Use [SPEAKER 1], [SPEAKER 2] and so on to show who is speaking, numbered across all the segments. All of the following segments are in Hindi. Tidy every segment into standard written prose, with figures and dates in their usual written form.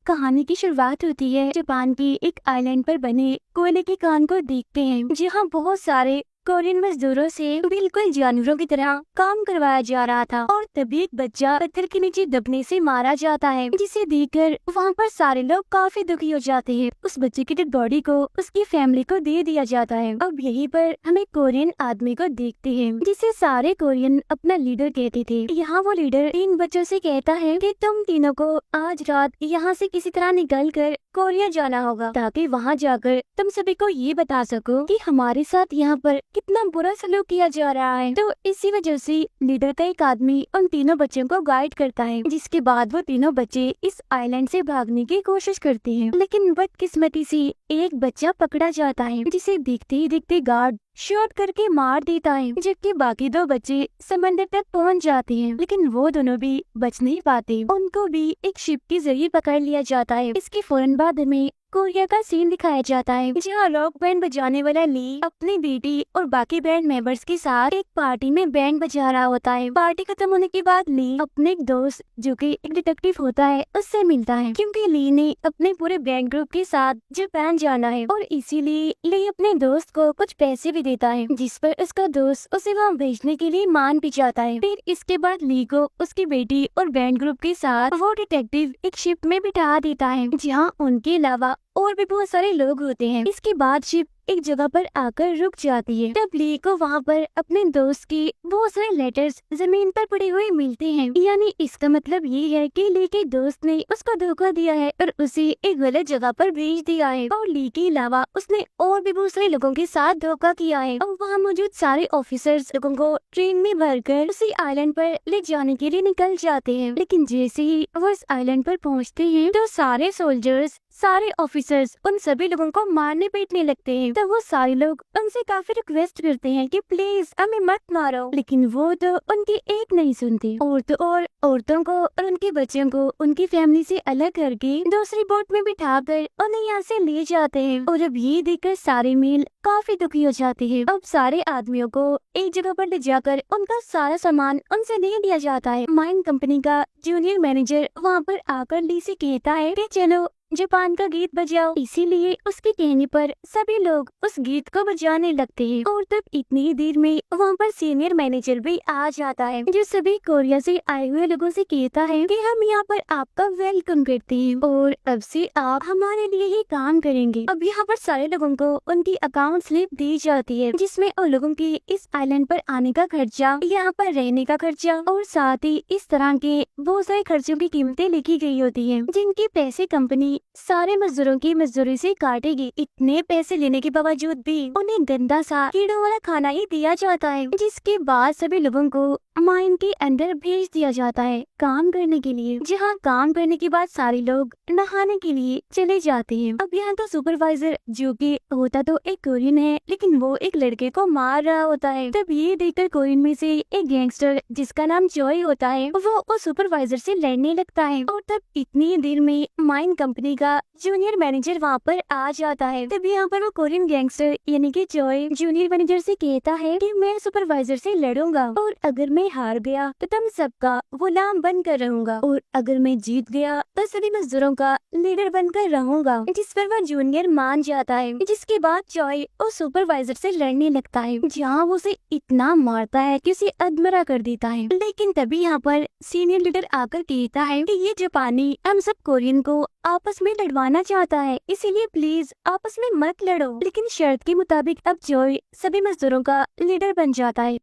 [SPEAKER 1] कहानी की शुरुआत होती है जापान की एक आइलैंड पर बने कोयले की खान को देखते हैं, जहाँ बहुत सारे कोरियन मजदूरों से बिल्कुल जानवरों की तरह काम करवाया जा रहा था। और तभी एक बच्चा पत्थर के नीचे दबने से मारा जाता है, जिसे देखकर वहाँ पर सारे लोग काफी दुखी हो जाते हैं। उस बच्चे की डेड बॉडी को उसकी फैमिली को दे दिया जाता है। अब यहीं पर हम एक कोरियन आदमी को देखते हैं, जिसे सारे कोरियन अपना लीडर कहते थे। यहाँ वो लीडर इन बच्चों से कहता है कि तुम तीनों को आज रात यहाँ से किसी तरह निकल कर कोरिया जाना होगा, ताकि वहाँ जाकर तुम सभी को ये बता सको कि हमारे साथ यहाँ पर कितना बुरा सलूक किया जा रहा है। तो इसी वजह से लीडर का एक आदमी उन तीनों बच्चों को गाइड करता है, जिसके बाद वो तीनों बच्चे इस आइलैंड से भागने की कोशिश करते हैं। लेकिन बदकिस्मती से एक बच्चा पकड़ा जाता है, जिसे देखते ही देखते गार्ड शॉट करके मार देता है, जबकि बाकी दो बच्चे समंदर तक पहुंच जाते हैं। लेकिन वो दोनों भी बच नहीं पाते, उनको भी एक शिप के जरिए पकड़ लिया जाता है। इसके फौरन बाद हमें कोरिया का सीन दिखाया जाता है, जहाँ रॉक बैंड बजाने वाला ली अपनी बेटी और बाकी बैंड मेंबर्स के साथ एक पार्टी में बैंड बजा रहा होता है। पार्टी खत्म होने के बाद ली अपने एक दोस्त जो कि एक डिटेक्टिव होता है उससे मिलता है, क्योंकि ली ने अपने पूरे बैंड ग्रुप के साथ जापान जाना है और इसीलिए ली अपने दोस्त को कुछ पैसे भी देता है, जिस पर उसका दोस्त उसे वहाँ भेजने के लिए मान भी जाता है। फिर इसके बाद ली को उसकी बेटी और बैंड ग्रुप के साथ वो डिटेक्टिव एक शिप में बिठा देता है, जहाँ उनके अलावा और भी बहुत सारे लोग होते हैं। इसके बाद शिप एक जगह पर आकर रुक जाती है। तब ली को वहाँ पर अपने दोस्त के बहुत सारे लेटर्स जमीन पर पड़े हुए मिलते हैं। यानी इसका मतलब ये है कि ली के दोस्त ने उसको धोखा दिया है और उसे एक गलत जगह पर भेज दिया है। और ली के अलावा उसने और भी बहुत सारे लोगों के साथ धोखा किया है। और वहाँ मौजूद सारे ऑफिसर्स लोगों को ट्रेन में भरकर उसी आइलैंड पर ले जाने के लिए निकल जाते हैं। लेकिन जैसे ही वो इस आइलैंड पर पहुँचते हैं तो सारे सोल्जर्स, सारे ऑफिसर्स उन सभी लोगों को मारने पीटने लगते हैं। तो वो सारे लोग उनसे काफी रिक्वेस्ट करते हैं कि प्लीज हमें मत मारो, लेकिन वो तो उनकी एक नहीं सुनती और तो और औरतों को और उनके बच्चों को उनकी फैमिली से अलग करके दूसरी बोट में बिठाकर उन्हें यहाँ से ले जाते हैं। और अब ये देखकर सारे मेल काफी दुखी हो जाते हैं। अब सारे आदमियों को एक जगह पर ले जाकर उनका सारा सामान उनसे ले लिया जाता है। माइन कंपनी का जूनियर मैनेजर वहाँ पर आकर ली से कहता है कि चलो जापान का गीत बजाओ। इसीलिए उसके कहने पर सभी लोग उस गीत को बजाने लगते हैं। और तब इतनी ही देर में वहाँ पर सीनियर मैनेजर भी आ जाता है, जो सभी कोरिया से आए हुए लोगों से कहता है कि हम यहाँ पर आपका वेलकम करते हैं और अब से आप हमारे लिए ही काम करेंगे। अब यहाँ पर सारे लोगों को उनकी अकाउंट स्लिप दी जाती है, जिसमें उन लोगों के इस आइलैंड पर आने का खर्चा, यहाँ पर रहने का खर्चा और साथ ही इस तरह के बहुत सारे खर्चों की कीमतें लिखी गई होती है, जिनके पैसे कंपनी सारे मजदूरों की मजदूरी से काटेगी। इतने पैसे लेने के बावजूद भी उन्हें गंदा सा कीड़ों वाला खाना ही दिया जाता है, जिसके बाद सभी लोगों को माइन के अंदर भेज दिया जाता है काम करने के लिए, जहाँ काम करने के बाद सारे लोग नहाने के लिए चले जाते हैं। अब यहाँ तो सुपरवाइजर, जो कि होता तो एक कोरियन है, लेकिन वो एक लड़के को मार रहा होता है। तब ये देखकर कोरियन में से एक गैंगस्टर जिसका नाम जॉय होता है, वो उस सुपरवाइजर से लड़ने लगता है। और तब इतनी देर में माइन कंपनी का जूनियर मैनेजर वहाँ पर आ जाता है। तब यहाँ पर वो कोरियन गैंगस्टर यानी कि जॉय जूनियर मैनेजर से कहता है कि मैं सुपरवाइजर से लड़ूंगा और अगर मैं हार गया तो तुम सबका गुलाम बनकर रहूंगा, और अगर मैं जीत गया तो सभी मजदूरों का लीडर बनकर रहूंगा। जिस पर वो जूनियर मान जाता है। जिसके बाद जॉय उस सुपरवाइजर से लड़ने लगता है, जहाँ वो उसे इतना मारता है कि उसे अधमरा कर देता है। लेकिन तभी यहाँ पर सीनियर लीडर आकर कहता है कि ये जापानी हम सब कोरियन को आपस में लड़वाना चाहता है, इसीलिए प्लीज आपस में मत लड़ो। लेकिन शर्त के मुताबिक अब जॉय सभी मजदूरों का लीडर बन जाता है।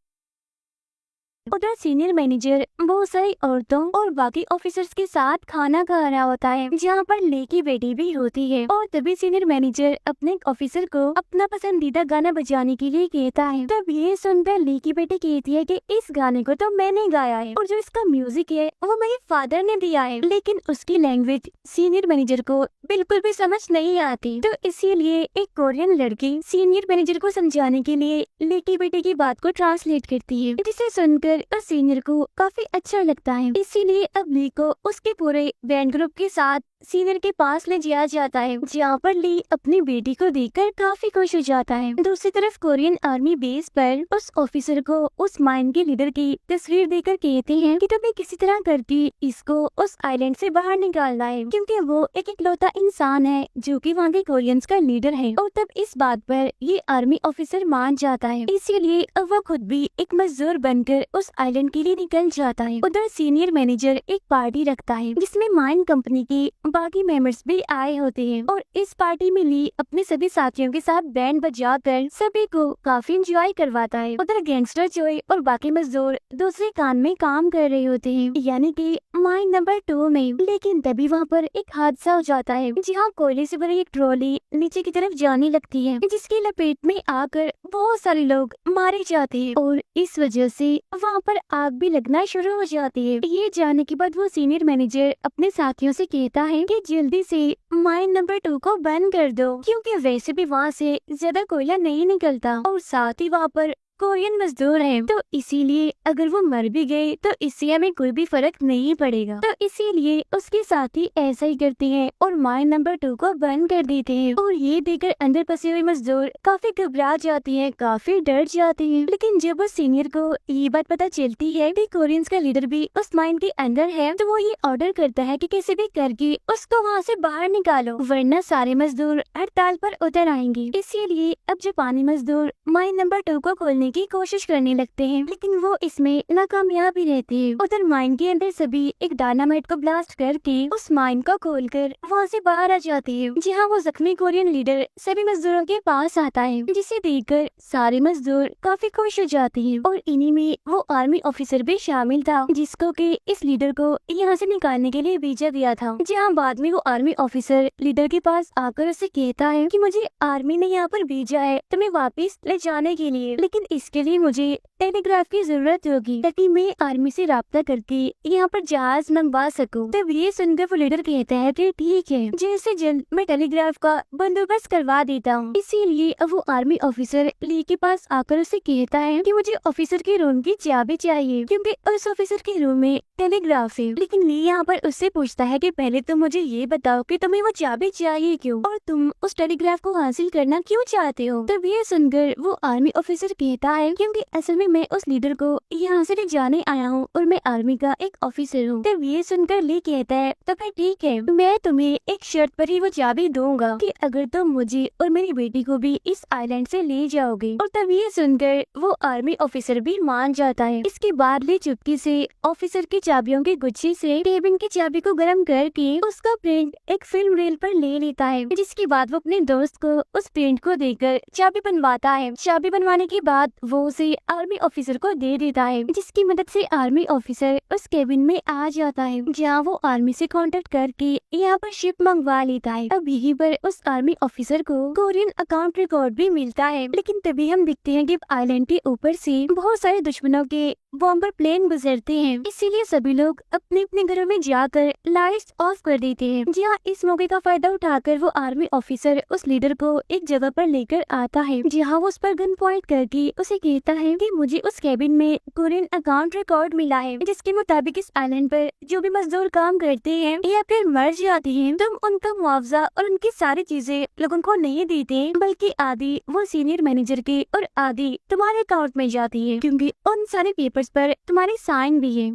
[SPEAKER 1] उधर सीनियर मैनेजर बहुत सारी औरतों और बाकी ऑफिसर्स के साथ खाना खा रहा होता है, जहाँ पर ली की बेटी भी होती है। और तभी सीनियर मैनेजर अपने ऑफिसर को अपना पसंदीदा गाना बजाने के लिए कहता है। तब ये सुनकर ली की बेटी कहती है कि इस गाने को तो मैंने गाया है और जो इसका म्यूजिक है वो मेरे फादर ने दिया है, लेकिन उसकी लैंग्वेज सीनियर मैनेजर को बिल्कुल भी समझ नहीं आती। तो इसीलिए एक कोरियन लड़की सीनियर मैनेजर को समझाने के लिए ली की बेटी की बात को ट्रांसलेट करती है, जिसे सुनकर और सीनियर को काफी अच्छा लगता है। इसीलिए अब ली को उसके पूरे बैंड ग्रुप के साथ सीनियर के पास ले जाया जाता है, जहाँ पर ली अपनी बेटी को देखकर काफी खुश हो जाता है। दूसरी तरफ कोरियन आर्मी बेस पर उस ऑफिसर को उस माइन के लीडर की तस्वीर देकर कहते हैं कि तुम्हें किसी तरह करके इसको उस आइलैंड से बाहर निकालना है, क्योंकि वो एक इकलौता इंसान है जो कि वहाँ के कोरियंस का लीडर है। और तब इस बात पर ये आर्मी ऑफिसर मान जाता है, इसीलिए अब वो खुद भी एक मजदूर बनकर उस आइलैंड के लिए निकल जाता है। उधर सीनियर मैनेजर एक पार्टी रखता है जिसमें माइन कंपनी के बाकी मेंबर्स भी आए होते हैं, और इस पार्टी में ली अपने सभी साथियों के साथ बैंड बजाकर सभी को काफी एंजॉय करवाता है। उधर गैंगस्टर जोई और बाकी मजदूर दूसरे कान में काम कर रहे होते हैं, यानी कि माइन नंबर 2 में। लेकिन तभी वहाँ पर एक हादसा हो जाता है, जहाँ कोयले से भरी एक ट्रॉली नीचे की तरफ जाने लगती है, जिसकी लपेट में आकर बहुत सारे लोग मारे जाते हैं, और इस वजह से वहाँ पर आग भी लगना शुरू हो जाती है। ये जाने के बाद वो सीनियर मैनेजर अपने साथियों से कहता है कि जल्दी से माइन नंबर 2 को बंद कर दो, क्योंकि वैसे भी वहाँ से ज्यादा कोयला नहीं निकलता, और साथ ही वहाँ पर कोरियन मजदूर हैं, तो इसीलिए अगर वो मर भी गए तो इससे हमें कोई भी फर्क नहीं पड़ेगा। तो इसीलिए उसके साथी ऐसा ही करते हैं और माइन नंबर 2 को बंद कर देते हैं। और ये देखकर अंदर फंसे हुए मजदूर काफी घबरा जाते हैं, काफी डर जाते हैं। लेकिन जब उस सीनियर को ये बात पता चलती है कि कोरियंस का लीडर भी उस माइन के अंदर है, तो वो ये ऑर्डर करता है कि कैसे भी करके उसको वहाँ से बाहर निकालो, वरना सारे मजदूर हड़ताल पर उतर आएंगे। इसीलिए अब जापानी मजदूर माइन नंबर 2 को खोलने की कोशिश करने लगते हैं, लेकिन वो इसमें नाकामयाब ही रहते हैं। उधर माइन के अंदर सभी एक डायनामाइट को ब्लास्ट करके उस माइन को खोलकर वहाँ से बाहर आ जाते हैं, जहाँ वो जख्मी कोरियन लीडर सभी मजदूरों के पास आता है, जिसे देखकर सारे मजदूर काफी खुश हो जाते हैं। और इन्हीं में वो आर्मी ऑफिसर भी शामिल था, जिसको कि इस लीडर को यहाँ से निकालने के लिए भेजा गया था। जहाँ बाद में वो आर्मी ऑफिसर लीडर के पास आकर उसे कहता है कि मुझे आर्मी ने यहाँ पर भेजा है तुम्हें वापस ले जाने के लिए, लेकिन इसके लिए मुझे टेलीग्राफ की जरूरत होगी ताकि मैं आर्मी से राब्ता करके यहाँ पर जहाज मंगवा सकूं। तब ये सुनकर वो लीडर कहता है कि ठीक है, जल्द से जल्द मैं टेलीग्राफ का बंदोबस्त करवा देता हूँ। इसीलिए अब वो आर्मी ऑफिसर ली के पास आकर उसे कहता है कि मुझे ऑफिसर के रूम की चाबी चाहिए, क्योंकि उस ऑफिसर के रूम में टेलीग्राफ है। लेकिन ली यहाँ पर उससे पूछता है कि पहले तुम मुझे ये बताओ कि तुम्हें वो चाबी चाहिए क्यों, और तुम उस टेलीग्राफ को हासिल करना क्यों चाहते हो। तब ये सुनकर वो आर्मी ऑफिसर कहता है क्योंकि असल में मैं उस लीडर को यहाँ से ले जाने आया हूँ और मैं आर्मी का एक ऑफिसर हूँ। तब ये सुनकर ली कहता है तो फिर ठीक है, मैं तुम्हें एक शर्त पर ही वो चाबी दूंगा कि अगर तुम मुझे और मेरी बेटी को भी इस आइलैंड से ले जाओगे। और तब ये सुनकर वो आर्मी ऑफिसर भी मान जाता है। इसके बाद ली चुपके से ऑफिसर की चाबियों के गुच्छे से केबिन की चाबी को गर्म करके उसका प्रिंट एक फिल्म रेल पर ले लेता है, जिसके बाद वो अपने दोस्त को उस प्रिंट को देकर चाबी बनवाता है। चाबी बनवाने के बाद वो उसे आर्मी ऑफिसर को दे देता है, जिसकी मदद से आर्मी ऑफिसर उस केबिन में आ जाता है, जहाँ वो आर्मी से कांटेक्ट करके यहाँ पर शिप मंगवा लेता है। अब यहीं पर उस आर्मी ऑफिसर को कोरियन अकाउंट रिकॉर्ड भी मिलता है। लेकिन तभी हम दिखते हैं कि आइलैंड के ऊपर से बहुत सारे दुश्मनों के बॉम्बर प्लेन गुजरते हैं, इसीलिए सभी लोग अपने अपने घरों में जाकर लाइट्स ऑफ कर देते हैं। जहाँ इस मौके का फायदा उठाकर वो आर्मी ऑफिसर उस लीडर को एक जगह पर लेकर आता है, जहाँ वो उस पर गन पॉइंट करके उसे कहता है कि मुझे उस केबिन में कोरियन अकाउंट रिकॉर्ड मिला है, जिसके मुताबिक इस आइलैंड पर जो भी मजदूर काम करते हैं या फिर मर जाते हैं, तुम उनका मुआवजा और उनकी सारी चीजें लोगों को नहीं देते, बल्कि आधी वो सीनियर मैनेजर के और आधी तुम्हारे अकाउंट में जाती है, क्योंकि उन सारे पेपर्स पर तुम्हारी साइन भी है।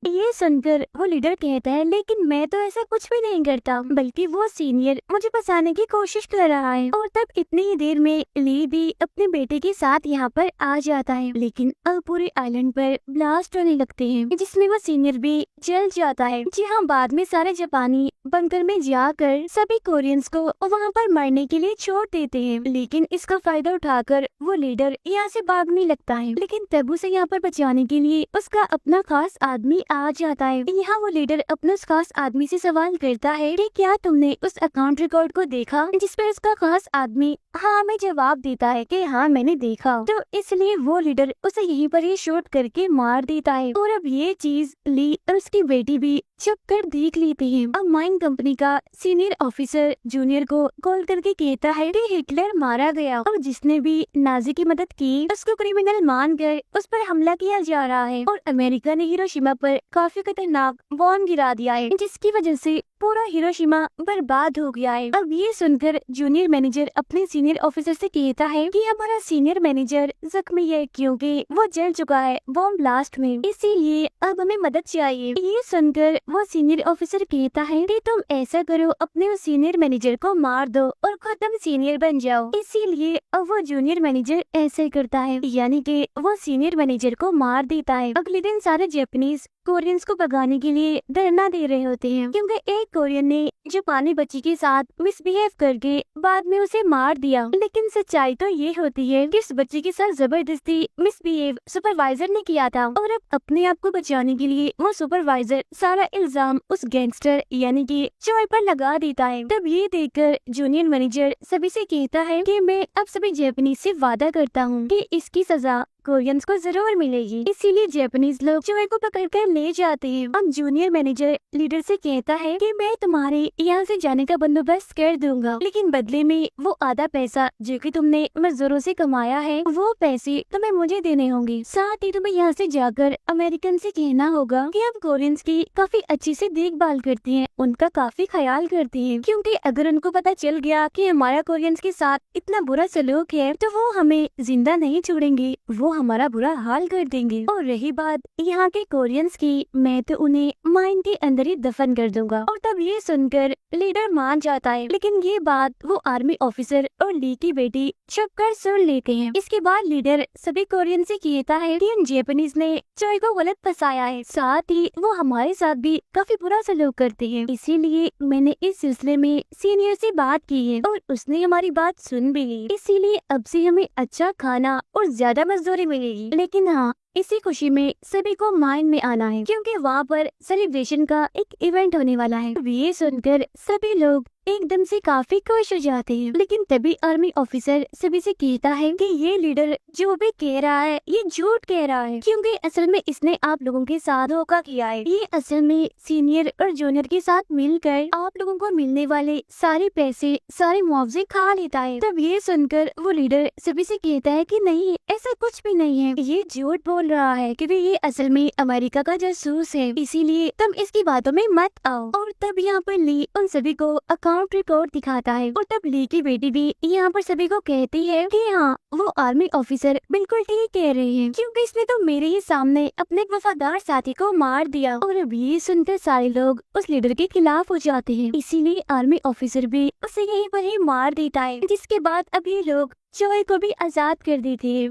[SPEAKER 1] ये सुनकर वो लीडर कहता है लेकिन मैं तो ऐसा कुछ भी नहीं करता, बल्कि वो सीनियर मुझे फंसाने की कोशिश कर रहा है। और तब इतनी ही देर में ली भी अपने बेटे के साथ यहाँ पर आ जाता है, लेकिन अब पूरे आइलैंड पर ब्लास्ट होने लगते हैं, जिसमें वो सीनियर भी जल जाता है। जी हाँ, बाद में सारे जापानी बंकर में जाकर सभी कोरियंस को वहाँ पर मरने के लिए छोड़ देते हैं, लेकिन इसका फायदा उठाकर वो लीडर यहाँ से भागने लगता है। लेकिन तब उसे यहाँ पर बचाने के लिए उसका अपना खास आदमी आ जाता है। यहाँ वो लीडर अपने उस खास आदमी से सवाल करता है कि क्या तुमने उस अकाउंट रिकॉर्ड को देखा, जिस पर उसका खास आदमी हाँ में जवाब देता है कि हाँ मैंने देखा। तो इसलिए वो लीडर उसे यहीं पर ही शूट करके मार देता है। और अब ये चीज ली और उसकी बेटी भी छुप कर देख लेते हैं। अब माइन कंपनी का सीनियर ऑफिसर जूनियर को कॉल करके कहता है कि हिटलर मारा गया और जिसने भी नाजी की मदद की उसको क्रिमिनल मानकर उस पर हमला किया जा रहा है और अमेरिका ने हिरोशिमा पर काफी खतरनाक बॉम्ब गिरा दिया है, जिसकी वजह से पूरा हिरोशिमा बर्बाद हो गया है। अब ये सुनकर जूनियर मैनेजर अपने सीनियर ऑफिसर से कहता है कि हमारा सीनियर मैनेजर जख्मी है क्योंकि वो जल चुका है बॉम्ब ब्लास्ट में, इसीलिए अब हमें मदद चाहिए। ये सुनकर वो सीनियर ऑफिसर कहता है कि तुम ऐसा करो, अपने उस सीनियर मैनेजर को मार दो और खुद तुम सीनियर बन जाओ। इसीलिए अब वो जूनियर मैनेजर ऐसे करता है, यानी कि वो सीनियर मैनेजर को मार देता है। अगले दिन सारे जापानीज कोरियंस को भगाने के लिए धरना दे रहे होते हैं क्योंकि एक कोरियन ने जापानी बच्ची के साथ मिसबिहेव करके बाद में उसे मार दिया। लेकिन सच्चाई तो ये होती है कि उस बच्ची के साथ जबरदस्ती मिसबिहेव सुपरवाइजर ने किया था और अब अपने आप को बचाने के लिए वो सुपरवाइजर सारा इल्जाम उस गैंगस्टर यानी कि चोय पर लगा देता है। तब ये देखकर जूनियर मैनेजर सभी से कहता है कि मैं अब सभी जापानीज से वादा करता हूँ कि इसकी सजा कोरियंस को जरूर मिलेगी। इसीलिए जापानीज लोग चोय को पकड़कर ले जाते हैं। अब जूनियर मैनेजर लीडर से कहता है कि मैं तुम्हारे यहाँ से जाने का बंदोबस्त कर दूंगा, लेकिन बदले में वो आधा पैसा जो कि तुमने मजदूरों से कमाया है वो पैसे तुम्हें मुझे देने होंगे। साथ ही तुम्हें यहाँ से जाकर अमेरिकन से कहना होगा कि हम कोरियंस की काफी अच्छी से देखभाल करते हैं, उनका काफी ख्याल करते हैं, क्योंकि अगर उनको पता चल गया कि हमारा कोरियंस के साथ इतना बुरा सलूक है तो वो हमें जिंदा नहीं छोड़ेंगे, वो हमारा बुरा हाल कर देंगे। और रही बात यहाँ के कोरियंस की, मैं तो उन्हें माइन के अंदर ही दफन कर दूंगा। और तब ये सुनकर लीडर मान जाता है, लेकिन ये बात वो आर्मी ऑफिसर और ली की बेटी छुप कर सुन लेते हैं। इसके बाद लीडर सभी कोरियन से कहता है कि उन जापानीज ने चोय को गलत फंसाया है, साथ ही वो हमारे साथ भी काफी बुरा सलूक करते हैं, इसीलिए मैंने इस सिलसिले में सीनियर से बात की है और उसने हमारी बात सुन भी ली। इसीलिए अब से हमें अच्छा खाना और ज्यादा मजदूरी मिलेगी, लेकिन हाँ इसी खुशी में सभी को माइन में आना है क्योंकि वहाँ पर सेलिब्रेशन का एक इवेंट होने वाला है। ये सुनकर सभी लोग एकदम से काफी खुश हो जाते हैं, लेकिन तभी आर्मी ऑफिसर सभी से कहता है कि ये लीडर जो भी कह रहा है ये झूठ कह रहा है, क्योंकि असल में इसने आप लोगों के साथ धोखा किया है। ये असल में सीनियर और जूनियर के साथ मिलकर आप लोगों को मिलने वाले सारे पैसे सारे मुआवजे खा लेता है। तब ये सुनकर वो लीडर सभी से कहता है कि नहीं, ऐसा कुछ भी नहीं है, ये झूठ बोल रहा है क्योंकि ये असल में अमेरिका का जासूस है, इसीलिए तुम इसकी बातों में मत आओ। और तब यहाँ पर ली उन सभी को अकाउंट रिकॉर्ड दिखाता है और तब ली की बेटी भी यहाँ पर सभी को कहती है कि हाँ वो आर्मी ऑफिसर बिल्कुल ठीक कह रहे हैं, क्योंकि इसने तो मेरे ही सामने अपने एक वफादार साथी को मार दिया। और अब ये सुनकर सारे लोग उस लीडर के खिलाफ हो जाते हैं, इसीलिए आर्मी ऑफिसर भी उसे यहीं पर ही मार देता है, जिसके बाद अब ये लोग चोय को भी आजाद कर देते हैं।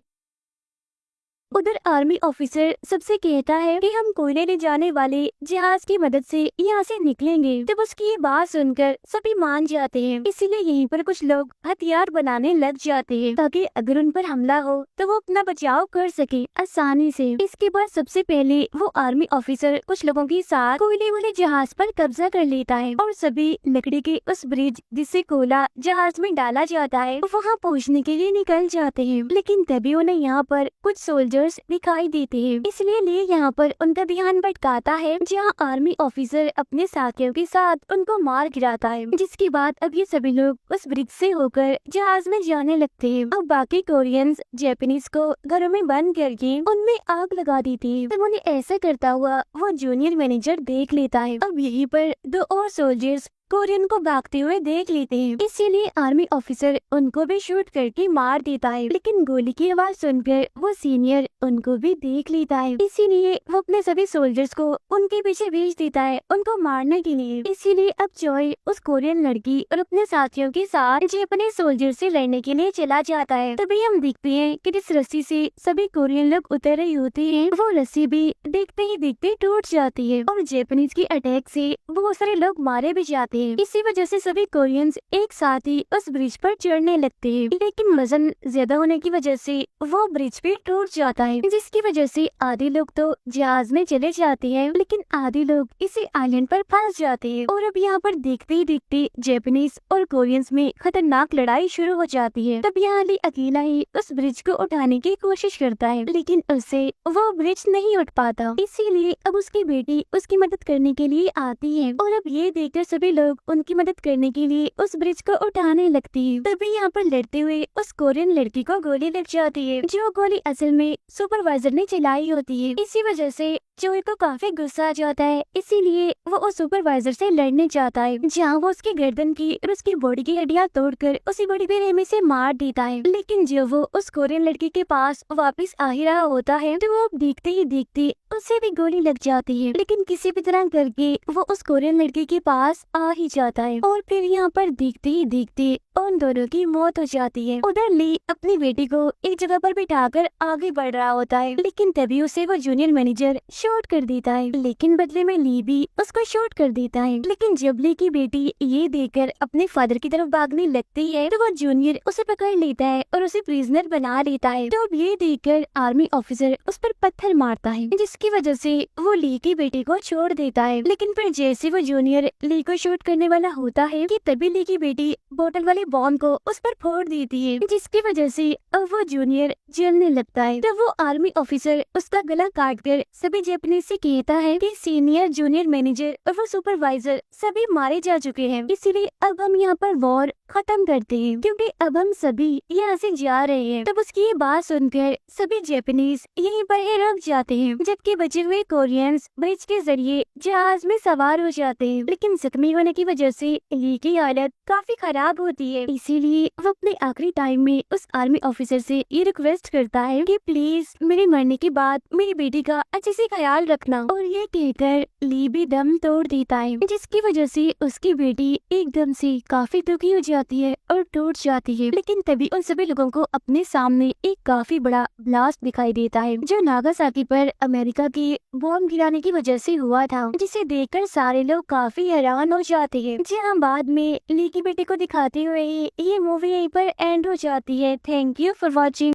[SPEAKER 1] उधर आर्मी ऑफिसर सबसे कहता है कि हम कोयले ले जाने वाले जहाज की मदद से यहाँ से निकलेंगे। जब उसकी ये बात सुनकर सभी मान जाते हैं, इसीलिए यहीं पर कुछ लोग हथियार बनाने लग जाते हैं ताकि अगर उन पर हमला हो तो वो अपना बचाव कर सके आसानी से। इसके बाद सबसे पहले वो आर्मी ऑफिसर कुछ लोगों के साथ कोयले वाले जहाज पर कब्जा कर लेता है और सभी लकड़ी के उस ब्रिज जिससे कोयला जहाज में डाला जाता है वहाँ पहुँचने के लिए निकल जाते हैं। लेकिन तभी उन्हें यहाँ पर कुछ सोल्जर दिखाई देते हैं, इसलिए लिए यहाँ पर उनका ध्यान भटकाता है जहाँ आर्मी ऑफिसर अपने साथियों के साथ उनको मार गिराता है। जिसके बाद अब ये सभी लोग उस ब्रिज से होकर जहाज में जाने लगते हैं। अब बाकी कोरियंस जापानीज को घरों में बंद करके उनमें आग लगा देती है। तब उन्हें ऐसा करता हुआ वो जूनियर मैनेजर देख लेता है। अब यहीं पर दो और सोल्जर्स कोरियन को भागते हुए देख लेते हैं, इसीलिए आर्मी ऑफिसर उनको भी शूट करके मार देता है। लेकिन गोली की आवाज सुनकर वो सीनियर उनको भी देख लेता है, इसीलिए वो अपने सभी सोल्जर्स को उनके पीछे भेज देता है उनको मारने के लिए। इसीलिए अब चोय उस कोरियन लड़की और अपने साथियों के साथ जापानी सोल्जर से लड़ने के लिए चला जाता है। तभी हम देखते हैं कि जिस रस्सी से सभी कोरियन लोग उतर रहे होते हैं वो रस्सी भी देखते ही देखते टूट जाती है और जापानीज के अटैक से बहुत सारे लोग मारे भी जाते हैं। जाते हैं। इसी वजह से सभी कोरियंस एक साथ ही उस ब्रिज पर चढ़ने लगते हैं, लेकिन वजन ज्यादा होने की वजह से वो ब्रिज भी टूट जाता है, जिसकी वजह से आधे लोग तो जहाज में चले जाते हैं, लेकिन आधे लोग इसी आइलैंड पर फंस जाते हैं। और अब यहाँ पर देखते ही देखते जापानीज और कोरियंस में खतरनाक लड़ाई शुरू हो जाती है। तब यहाँ ली अकेला ही उस ब्रिज को उठाने की कोशिश करता है, लेकिन उससे वो ब्रिज नहीं उठ पाता। इसीलिए अब उसकी बेटी उसकी मदद करने के लिए आती है, और अब ये देखकर सभी लोग उनकी मदद करने के लिए उस ब्रिज को उठाने लगती है। तभी यहाँ पर लड़ते हुए उस कोरियन लड़की को गोली लग जाती है, जो गोली असल में सुपरवाइजर ने चलाई होती है। इसी वजह से जोई को काफी गुस्सा आ जाता है, इसीलिए वो उस सुपरवाइजर से लड़ने जाता है, जहाँ वो उसकी गर्दन की और उसकी बॉडी की हड्डियाँ तोड़कर उसी बड़ी बेरहमी से मार देता है। लेकिन जब वो उस कोरियन लड़की के पास वापस आ ही रहा होता है, तो वो देखते ही देखते उसे भी गोली लग जाती है, लेकिन किसी भी तरह करके वो उस कोरियन लड़की के पास आ ही जाता है। और फिर यहाँ पर देखते ही देखते उन दोनों की मौत हो जाती है। उधर ली अपनी बेटी को एक जगह पर बिठाकर आगे बढ़ रहा होता है, लेकिन तभी उसे वो जूनियर मैनेजर शूट कर देता है, लेकिन बदले में ली भी उसको शूट कर देता है। लेकिन जब ली की बेटी ये देखकर अपने फादर की तरफ भागने लगती है, तो वो जूनियर उसे पकड़ लेता है और उसे प्रिजनर बना लेता है। तो अब ये देखकर आर्मी ऑफिसर उस पर पत्थर मारता है, जिसकी वजह से वो ली की बेटी को छोड़ देता है। लेकिन फिर जैसे वो जूनियर ली को शूट करने वाला होता है कि तभी ली की बेटी बोतल वाले बॉम्ब को उस पर फोड़ देती है, जिसकी वजह से अब वो जूनियर जलने लगता है। तो वो आर्मी ऑफिसर उसका गला काट कर सभी जापानीज से कहता है कि सीनियर जूनियर मैनेजर और वो सुपरवाइजर सभी मारे जा चुके हैं, इसीलिए अब हम यहाँ पर वॉर खत्म करते हैं, क्योंकि अब हम सभी यहाँ से जा रहे हैं। तब उसकी ये बात सुनकर सभी जापानीज यहीं पर ही रुक जाते हैं, जबकि बचे हुए कोरियंस ब्रिज के जरिए जहाज में सवार हो जाते हैं। लेकिन जख्मी होने की वजह से ली की हालत काफी खराब होती है, इसीलिए वो अपने आखिरी टाइम में उस आर्मी ऑफिसर से ये रिक्वेस्ट करता है कि प्लीज मेरे मरने के बाद मेरी बेटी का अच्छे से ख्याल रखना। और ये कहकर ली भी दम तोड़ देता है, जिसकी वजह से उसकी बेटी एकदम से काफी दुखी हो जाती है और टूट जाती है। लेकिन तभी उन सभी लोगों को अपने सामने एक काफी बड़ा ब्लास्ट दिखाई देता है, जो नागासाकी पर अमेरिका की बॉम्ब गिराने की वजह से हुआ था, जिसे देखकर सारे लोग काफी हैरान हो जाते हैं। जहाँ बाद में ली की बेटी को दिखाते हुए ये मूवी यहीं पर एंड हो जाती है। Thank you for watching.